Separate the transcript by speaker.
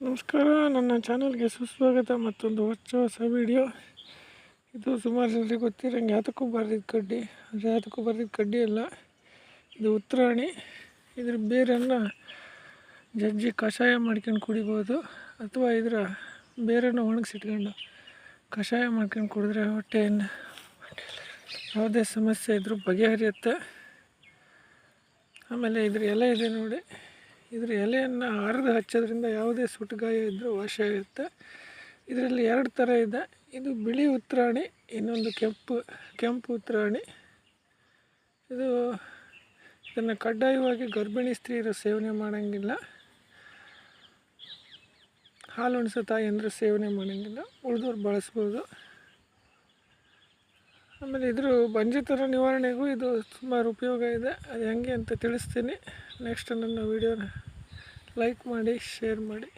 Speaker 1: ನಮಸ್ಕಾರ, ನನ್ನ ಚಾನಲ್ಗೆ ಸುಸ್ವಾಗತ. ಮತ್ತೊಂದು ಹೊಸ ವಿಡಿಯೋ. ಇದು ಸುಮಾರು ಜನರಿಗೆ ಗೊತ್ತಿರೋಂಗೆ ಯಾತಕ್ಕೂ ಬರ್ದಿದ್ದ ಕಡ್ಡಿ. ಅಂದರೆ ಯಾತಕ್ಕೂ ಬರ್ದಿದ್ದ ಕಡ್ಡಿ ಅಲ್ಲ, ಇದು ಉತ್ತರಾಣಿ. ಇದ್ರ ಬೇರನ್ನು ಜಜ್ಜಿ ಕಷಾಯ ಮಾಡ್ಕೊಂಡು ಕುಡಿಬೋದು, ಅಥವಾ ಇದರ ಬೇರನ್ನು ಒಣಗಿಸಿಟ್ಕೊಂಡು ಕಷಾಯ ಮಾಡ್ಕೊಂಡು ಕುಡಿದ್ರೆ ಹೊಟ್ಟೆಯನ್ನು ಯಾವುದೇ ಸಮಸ್ಯೆ ಇದ್ದರೂ ಬಗೆಹರಿಯುತ್ತೆ. ಆಮೇಲೆ ಇದ್ರ ಎಲೆ ಇದೆ ನೋಡಿ, ಇದ್ರ ಎಲೆಯನ್ನು ಅರ್ದು ಹಚ್ಚೋದ್ರಿಂದ ಯಾವುದೇ ಸುಟ್ಟಗಾಯ ಇದ್ದರೂ ವಾಸಿ ಆಗುತ್ತೆ. ಇದರಲ್ಲಿ 2 ಥರ ಇದೆ. ಇದು ಬಿಳಿ ಉತ್ತರಾಣಿ, ಇನ್ನೊಂದು ಕೆಂಪು ಉತ್ತರಾಣಿ. ಇದನ್ನು ಕಡ್ಡಾಯವಾಗಿ ಗರ್ಭಿಣಿ ಸ್ತ್ರೀಯರು ಸೇವನೆ ಮಾಡೋಂಗಿಲ್ಲ, ಹಾಲು ಉಣಿಸೋ ತಾಯಿಯಂದರೆ ಸೇವನೆ ಮಾಡೋಂಗಿಲ್ಲ, ಉಳಿದವ್ರು ಬಳಸ್ಬೋದು. ಆಮೇಲೆ ಇದ್ರ ಬಂಜೆತನ ನಿವಾರಣೆಗೂ ಇದು ಸುಮಾರು ಉಪಯೋಗ ಇದೆ. ಅದು ಹೆಂಗೆ ಅಂತ ತಿಳಿಸ್ತೀನಿ. ನೆಕ್ಸ್ಟ್ ನನ್ನ ವಿಡಿಯೋನ ಲೈಕ್ ಮಾಡಿ, ಶೇರ್ ಮಾಡಿ.